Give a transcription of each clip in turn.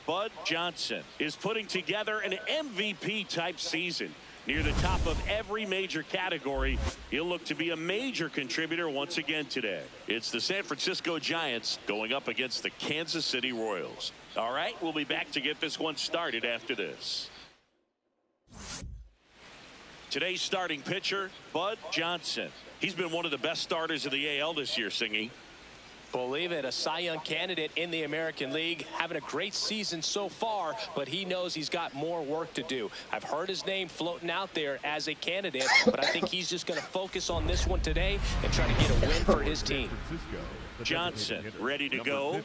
Bud Johnson is putting together an MVP-type season. Near the top of every major category, he'll look to be a major contributor once again today. It's the San Francisco Giants going up against the Kansas City Royals. All right, we'll be back to get this one started after this. Today's starting pitcher, Bud Johnson. He's been one of the best starters of the AL this year, Singy. Believe it, a Cy Young candidate in the American League, having a great season so far, but he knows he's got more work to do. I've heard his name floating out there as a candidate, but I think he's just going to focus on this one today and try to get a win for his team. Johnson ready to go,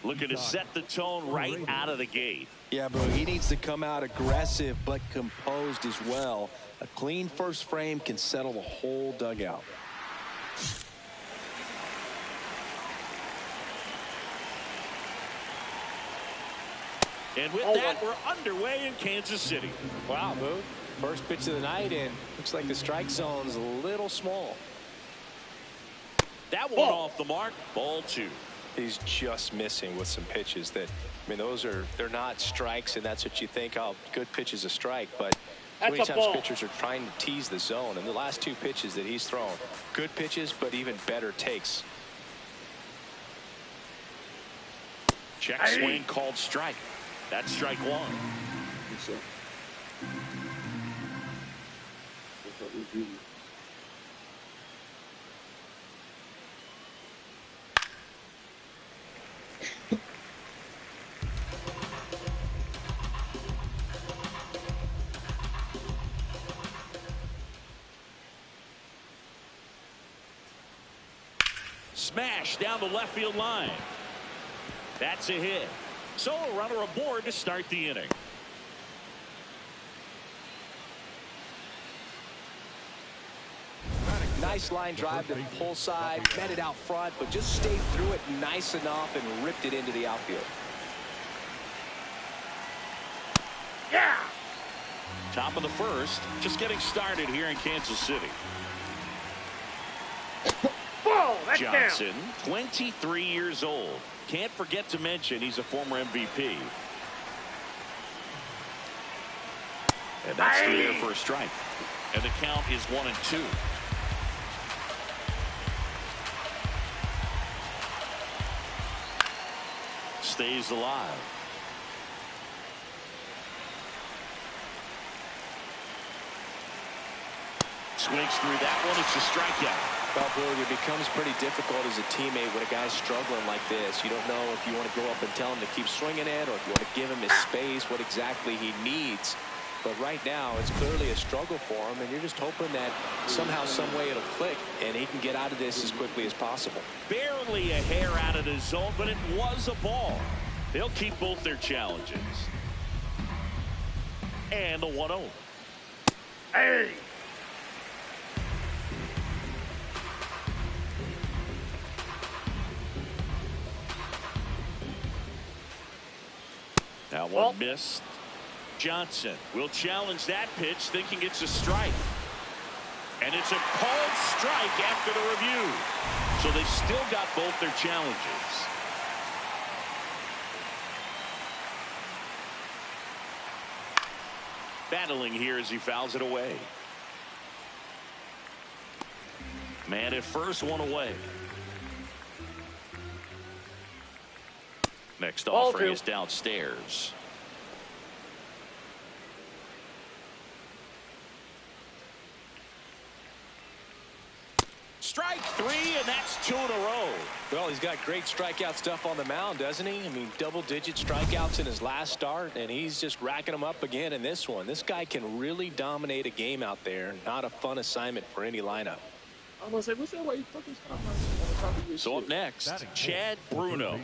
looking to set the tone right out of the gate. Yeah, bro, he needs to come out aggressive but composed as well. A clean first frame can settle the whole dugout. And with that, we're underway in Kansas City. Wow, Boog. First pitch of the night, and looks like the strike zone's a little small. That one off the mark. Ball 2. He's just missing with some pitches that, I mean, they're not strikes, and that's what you think, oh, good pitch is a strike, but many times pitchers are trying to tease the zone, and the last 2 pitches that he's thrown, good pitches, but even better takes. Check swing called strike. That's strike 1. Smash down the left field line. That's a hit. So a runner aboard to start the inning. Nice line drive to the pull side, met it out front, but just stayed through it nice enough and ripped it into the outfield. Yeah! Top of the first, just getting started here in Kansas City. Johnson, 23 years old. Can't forget to mention he's a former MVP. And that's through there for a strike. And the count is 1-2. Stays alive. Swings through that one. It's a strikeout. Well, Boog, it becomes pretty difficult as a teammate when a guy's struggling like this. You don't know if you want to go up and tell him to keep swinging it or if you want to give him his space, what exactly he needs. But right now, it's clearly a struggle for him, and you're just hoping that somehow, some way it'll click, and he can get out of this as quickly as possible. Barely a hair out of the zone, but it was a ball. They'll keep both their challenges. And the 1-0. Hey! That one missed. Johnson will challenge that pitch, thinking it's a strike. And it's a called strike after the review. So they still got both their challenges. Battling here as he fouls it away. Man at first, one away. Next offering is downstairs. Strike 3, and that's 2 in a row. Well, he's got great strikeout stuff on the mound, doesn't he? I mean, double-digit strikeouts in his last start, and he's just racking them up again in this one. This guy can really dominate a game out there. Not a fun assignment for any lineup. So up next, Chad Bruno.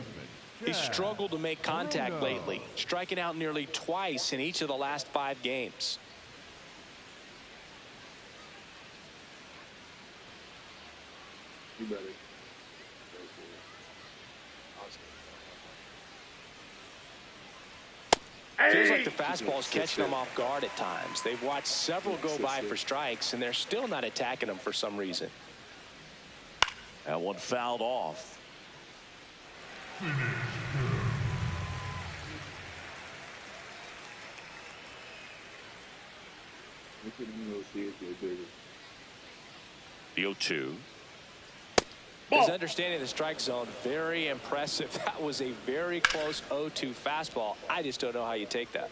He's struggled to make contact lately, striking out nearly twice in each of the last 5 games. Feels like the fastball's catching them off guard at times. They've watched several go by for strikes, and they're still not attacking them for some reason. That one fouled off. The 0-2. His understanding of the strike zone, very impressive. That was a very close 0-2 fastball. I just don't know how you take that.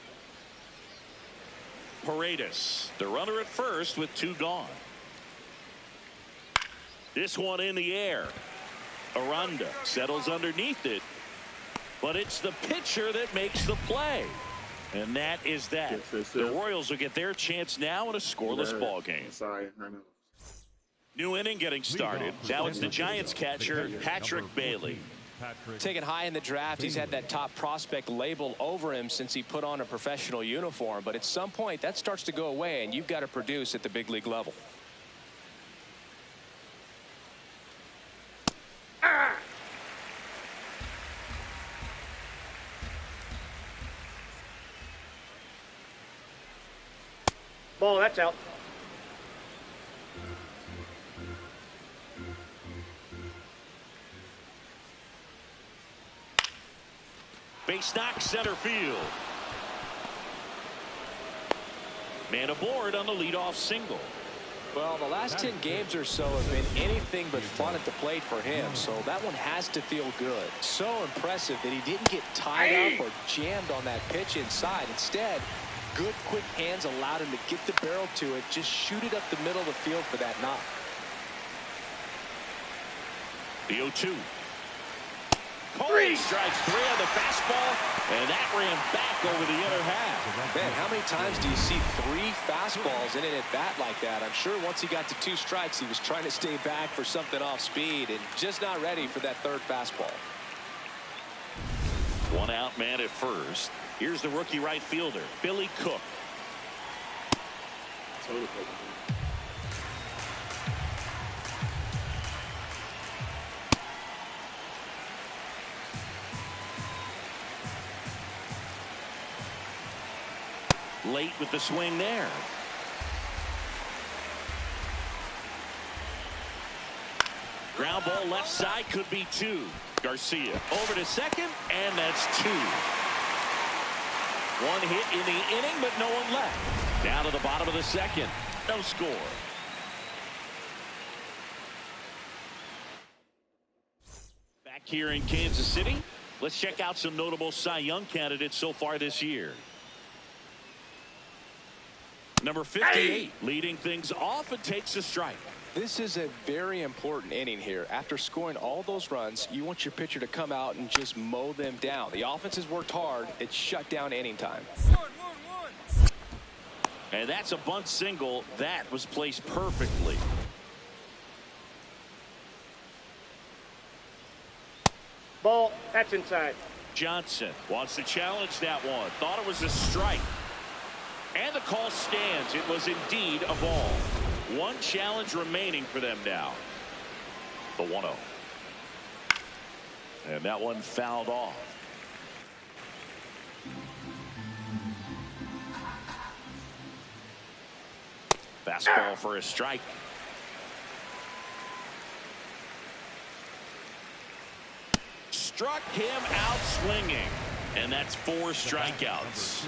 Paredes, the runner at first with 2 gone. This one in the air. Aranda settles underneath it, but it's the pitcher that makes the play. And that is that. The Royals will get their chance now in a scoreless ball game. New inning getting started. Now it's the Giants catcher, Patrick Bailey. Taken high in the draft, he's had that top prospect label over him since he put on a professional uniform. But at some point, that starts to go away, and you've got to produce at the big league level. Ball, that's out. Base knock center field. Man aboard on the leadoff single. Well, the last 10 games or so have been anything but fun at the plate for him, so that one has to feel good. So impressive that he didn't get tied up or jammed on that pitch inside. Instead, good quick hands allowed him to get the barrel to it, just shoot it up the middle of the field for that knock. The 0-2. Cole strikes 3 on the fastball, and that ran back over the inner half. Man, how many times do you see 3 fastballs in an at-bat like that? I'm sure once he got to 2 strikes, he was trying to stay back for something off speed and just not ready for that 3rd fastball. 1 out man at first. Here's the rookie right fielder, Billy Cook. Late with the swing there. Ground ball left side, could be 2. Garcia over to second, and that's 2. 1 hit in the inning, but no one left. Down to the bottom of the 2nd. No score. Back here in Kansas City, let's check out some notable Cy Young candidates so far this year. Number 58, leading things off and takes a strike. This is a very important inning here. After scoring all those runs, you want your pitcher to come out and just mow them down. The offense has worked hard. It's shut down inning time. And that's a bunt single. That was placed perfectly. Ball, that's inside. Johnson wants to challenge that one. Thought it was a strike. And the call stands. It was indeed a ball. 1 challenge remaining for them now. The 1-0. And that one fouled off. Fastball for a strike. Struck him out swinging. And that's 4 strikeouts.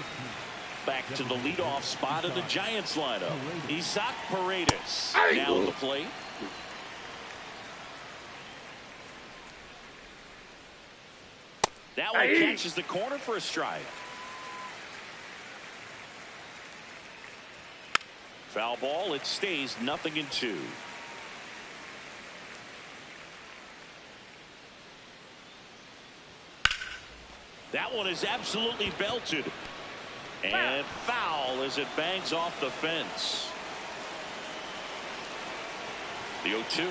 Back to the leadoff spot of the Giants lineup. Isaac Paredes now at the plate. That one catches the corner for a strike. Foul ball. It stays 0-2. That one is absolutely belted. And foul as it bangs off the fence. The 0-2.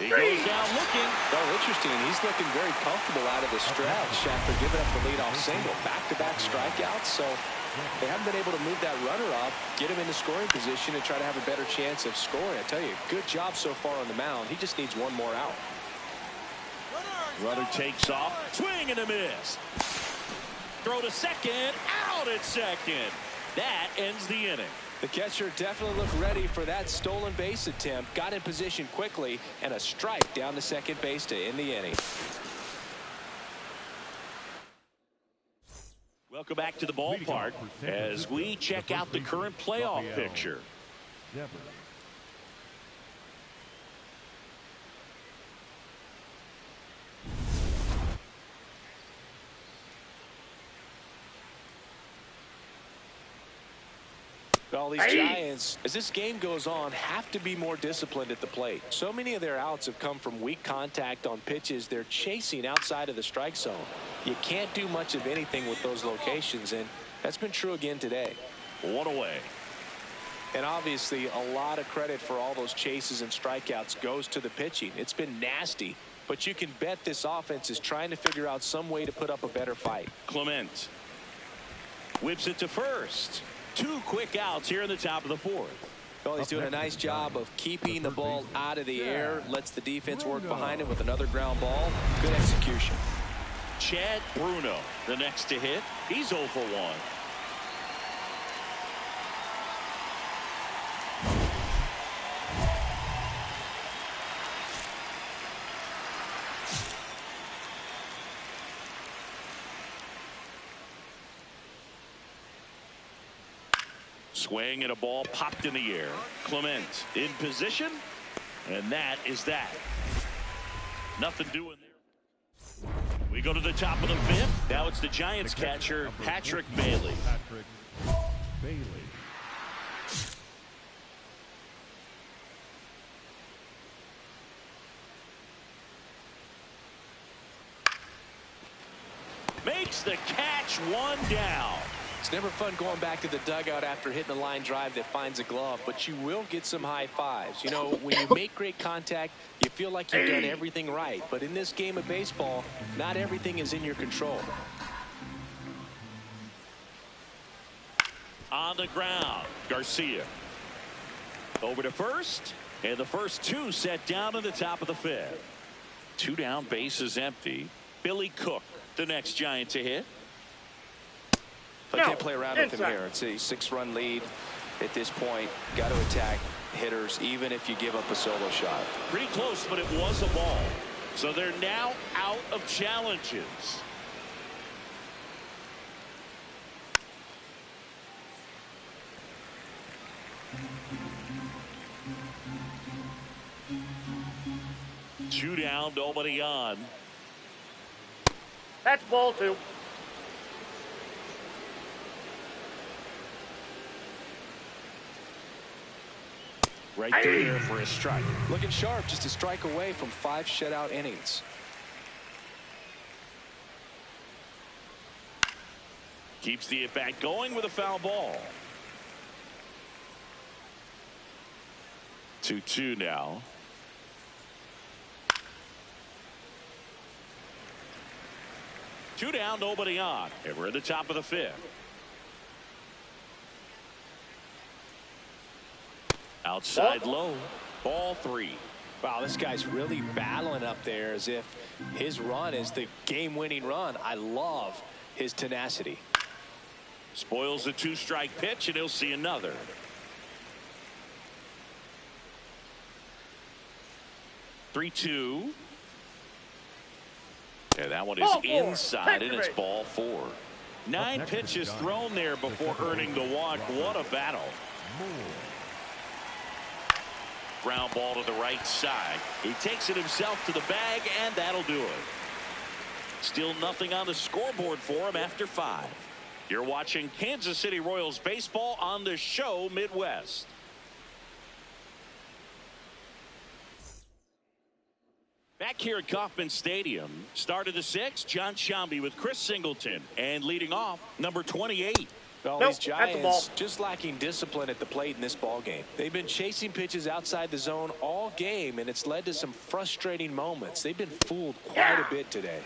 He goes down looking. Oh, interesting. He's looking very comfortable out of the stretch after giving up the leadoff single. Back-to-back strikeouts. So they haven't been able to move that runner up, get him into scoring position, and try to have a better chance of scoring. I tell you, good job so far on the mound. He just needs 1 more out. Runner takes off. Swing and a miss. Throw to second, out at second. That ends the inning. The catcher definitely looked ready for that stolen base attempt. Got in position quickly, and a strike down to second base to end the inning. Well, Welcome back to the ballpark as we check out the current playoff picture. Well, these Giants, as this game goes on, have to be more disciplined at the plate. So many of their outs have come from weak contact on pitches they're chasing outside of the strike zone. You can't do much of anything with those locations, and that's been true again today. One away. And obviously, a lot of credit for all those chases and strikeouts goes to the pitching. It's been nasty, but you can bet this offense is trying to figure out some way to put up a better fight. Clement whips it to first. 2 quick outs here in the top of the 4th. Well, he's doing a nice job of keeping the ball out of the air, lets the defense work behind him with another ground ball. Good execution. Chad Bruno, the next to hit. He's 0 for 1. Swing and a ball popped in the air. Clement in position, and that is that. Nothing doing there. We go to the top of the 5th. Now it's the Giants catcher, Patrick Bailey. Makes the catch, 1 down. It's never fun going back to the dugout after hitting a line drive that finds a glove, but you will get some high fives. You know, when you make great contact, you feel like you've done everything right. But in this game of baseball, not everything is in your control. On the ground, Garcia. Over to first, and the first 2 set down in the top of the 5th. 2 down, bases empty. Billy Cook, the next Giant to hit. I can't play around with him here. It's a 6-run lead at this point. Got to attack hitters even if you give up a solo shot. Pretty close, but it was a ball. So they're now out of challenges. Two down, nobody on. That's ball 2. Right there for a strike. Looking sharp, just a strike away from 5 shutout innings. Keeps the at-bat going with a foul ball. 2-2 now. Two down, nobody on. And we're at the top of the 5th. Outside low, ball 3. Wow, this guy's really battling up there as if his run is the game-winning run. I love his tenacity. Spoils a 2-strike pitch, and he'll see another. Three-two. Yeah, that one is inside, and it's ball 4. 9 pitches thrown there before earning the walk. What a battle. Ground ball to the right side. He takes it himself to the bag, and that'll do it. Still nothing on the scoreboard for him after 5. You're watching Kansas City Royals baseball on the show Midwest. Back here at Kauffman Stadium, start of the 6th, John Sciambi with Chris Singleton, and leading off, number 28. Well, these Giants just lacking discipline at the plate in this ball game. They've been chasing pitches outside the zone all game, and it's led to some frustrating moments. They've been fooled quite a bit today.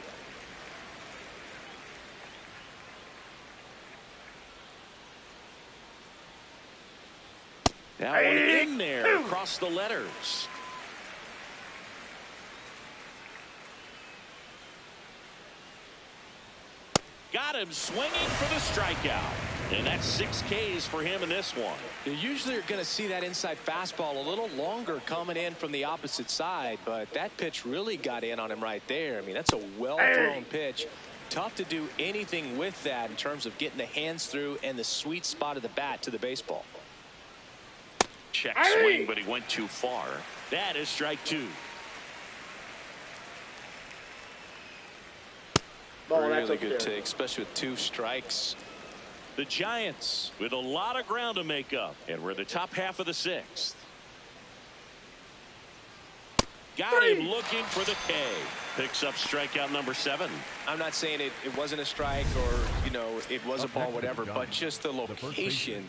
That one in there across the letters. Got him swinging for the strikeout. And that's 6 Ks for him in this one. You usually are going to see that inside fastball a little longer coming in from the opposite side, but that pitch really got in on him right there. I mean, that's a well-thrown pitch Tough to do anything with that in terms of getting the hands through and the sweet spot of the bat to the baseball. Check swing, but he went too far. That is strike two. Really good take, especially with 2 strikes. The Giants with a lot of ground to make up, and we're in the top half of the 6th. Got him looking for the K. Picks up strikeout number 7. I'm not saying it wasn't a strike or, you know, it was a ball, whatever, but just the location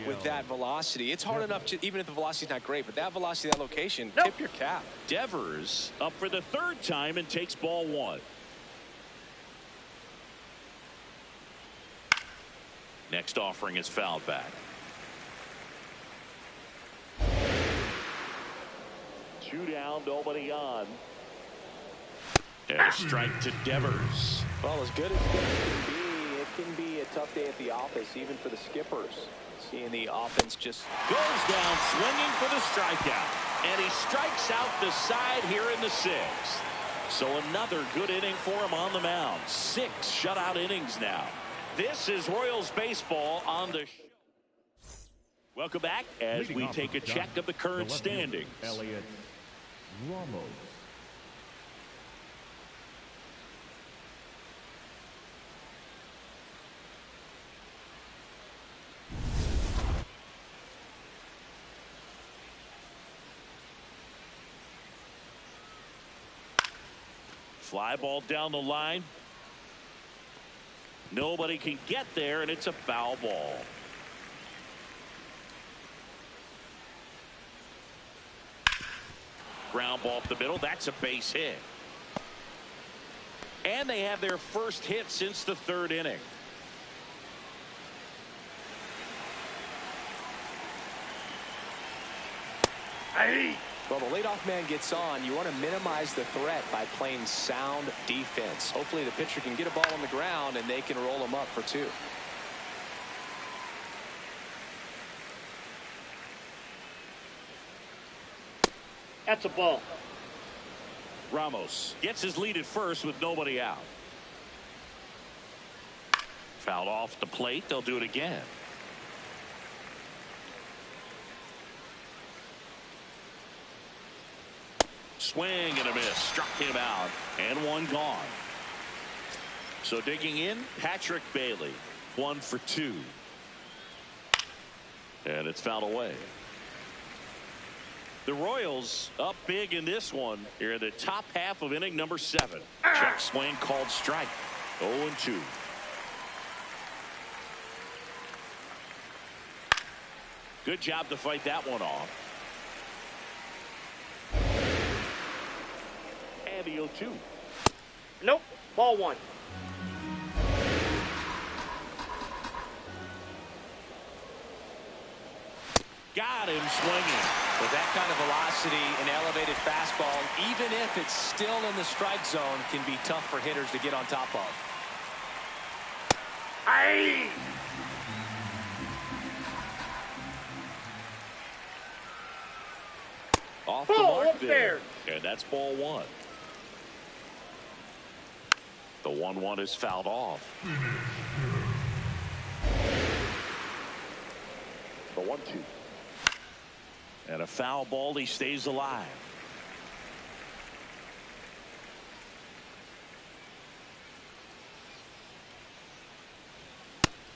with that velocity. It's hard enough, even if the velocity's not great, but that velocity, that location, tip your cap. Devers up for the 3rd time and takes ball 1. Next offering is fouled back. 2 down, nobody on. And a strike to Devers. Well, as good as it can be a tough day at the office, even for the skippers. Seeing the offense just goes down swinging for the strikeout. And he strikes out the side here in the 6th. So another good inning for him on the mound. 6 shutout innings now. This is Royals baseball on the show. Welcome back as we take a check of the current standings. Elliot Ramos. Fly ball down the line. Nobody can get there, and it's a foul ball. Ground ball up the middle. That's a base hit. And they have their first hit since the 3rd inning. Well, the leadoff man gets on. You want to minimize the threat by playing sound defense. Hopefully the pitcher can get a ball on the ground and they can roll him up for 2. That's a ball. Ramos gets his lead at first with nobody out. Fouled off the plate. They'll do it again. Swing and a miss. Struck him out. And 1 gone. So digging in, Patrick Bailey. 1 for 2. And it's fouled away. The Royals up big in this one here in the top half of inning number 7. Check swing called strike. 0-2. Good job to fight that one off. And the 0-2. Nope. Ball 1. Got him swinging. With that kind of velocity, an elevated fastball, even if it's still in the strike zone, can be tough for hitters to get on top of. Aye. Off the Ball mark up there. And that's ball 1. The 1-1 is fouled off. The 1-2. And a foul ball. He stays alive.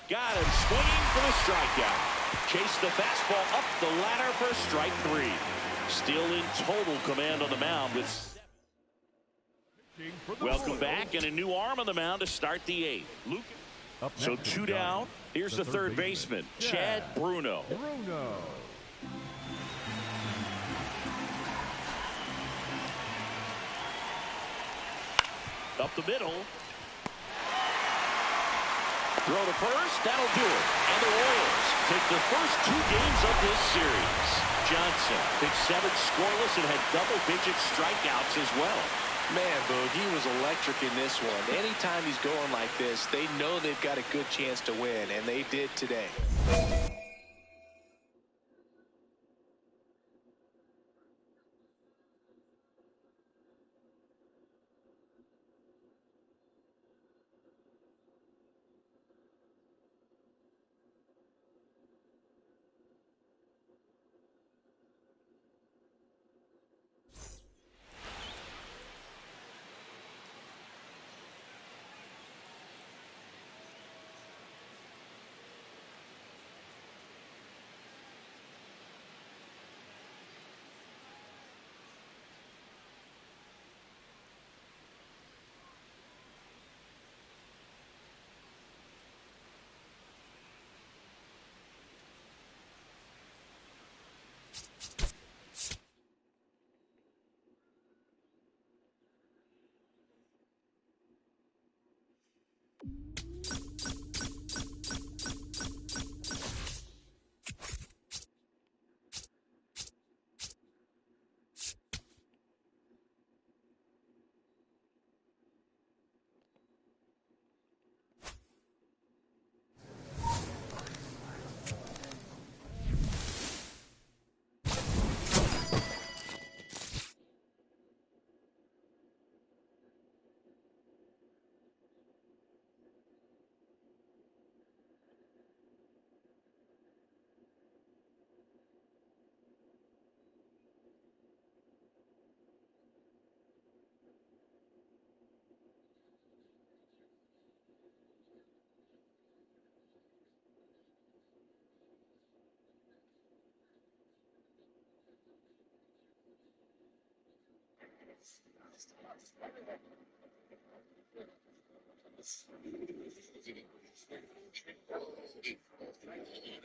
Got him swinging for the strikeout. Chase the fastball up the ladder for strike 3. Still in total command on the mound with. Welcome back, and a new arm on the mound to start the 8th. Luke. So 2 down. Here's the third baseman, Chad Bruno. Up the middle. Throw to first. That'll do it. And the Royals take the first 2 games of this series. Johnson pitched 7 scoreless and had double-digit strikeouts as well. Man, Boog, he was electric in this one. Anytime he's going like this, they know they've got a good chance to win, and they did today.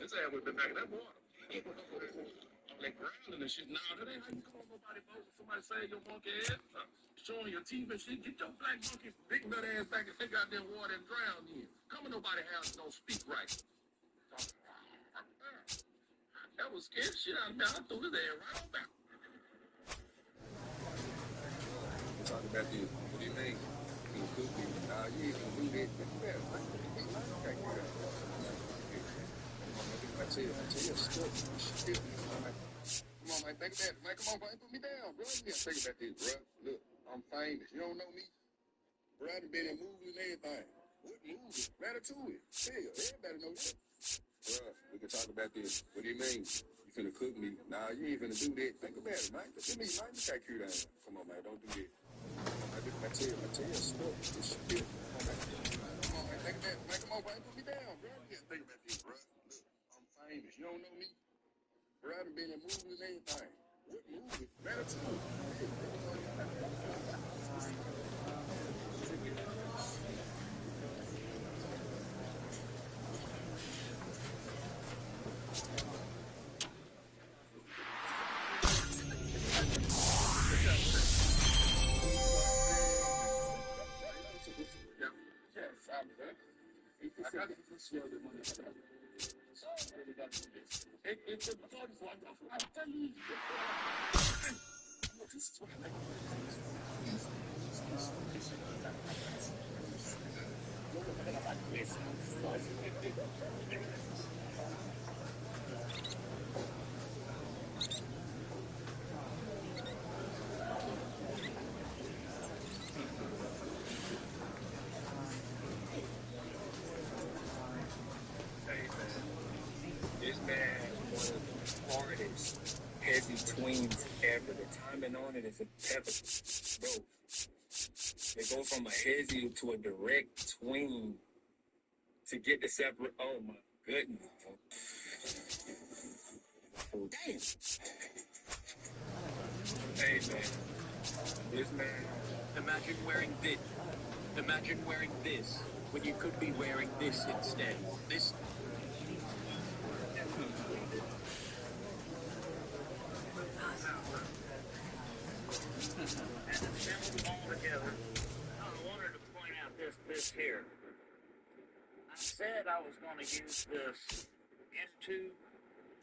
This ass would have been back in that water. On that ground and shit. Nah, that ain't how you come on nobody boat. Somebody say your monkey ass, showing your teeth and shit. Get your black monkey big nut ass back and take out that water and drown in. Come in nobody's house and don't speak right. That was scared shit out of me. I threw his ass right on back. Talk about this. What do you mean? You cook me. Nah, you ain't gonna do that. I tell you, stuff. Shit. Come on, man, think of that. Man, come on, man, put me down, bro. You gotta think about this, bro. Look, I'm famous. You don't know me? Bro, I done been in movies and everything. What movie? Ratatouille. Hell, everybody know that. Bro, we can talk about this. What do you mean? You finna cook me? Nah, you ain't finna do that. Think about it, man. Look at me, man. Look how cute I am. Come on, man, don't do that. I tell you, stuff. This shit. Come on, man, think of that. Man, come on, man, put me down, bro. You gotta think about this, bro. Look, I'm famous. You don't know me? Bro, I done been in movies and everything. What movie? Ratatouille. This man, one of the hardest heavy tweens ever. The timing on it is impeccable. Bro, they go from a hezzy to a direct tween to get the separate. Oh my goodness. Oh, damn. Hey man, this man. Imagine wearing this. Imagine wearing this when you could be wearing this instead. This. And to assemble them all together, I wanted to point out this here. I said I was going to use this N2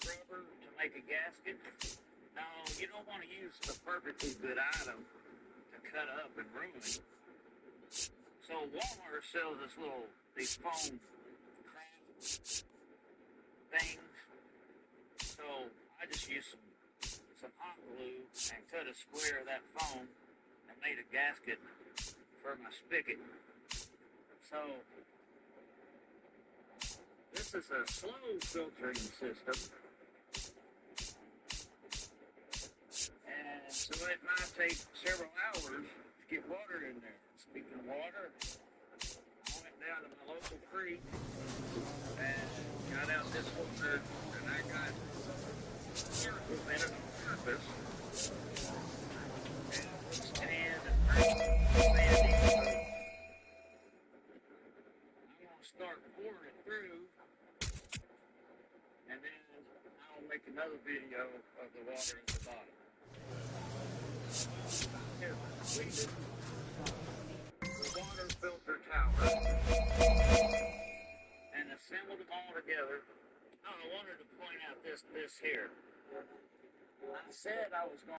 rubber to make a gasket. Now, you don't want to use a perfectly good item to cut up and ruin. So Walmart sells these foam craft things. So I just used some hot glue and cut a square of that foam and made a gasket for my spigot. So this is a slow filtering system. And so it might take several hours to get water in there. Speaking of water, I went down to my local creek and got out this water, and I got particles in it on purpose. And it's tanned and sandy. I'm going to start pouring it through, and then I'll make another video of the water at the bottom. Here, read it. The water filter tower. And assembled them all together. Oh, I wanted to point out this here. I said I was going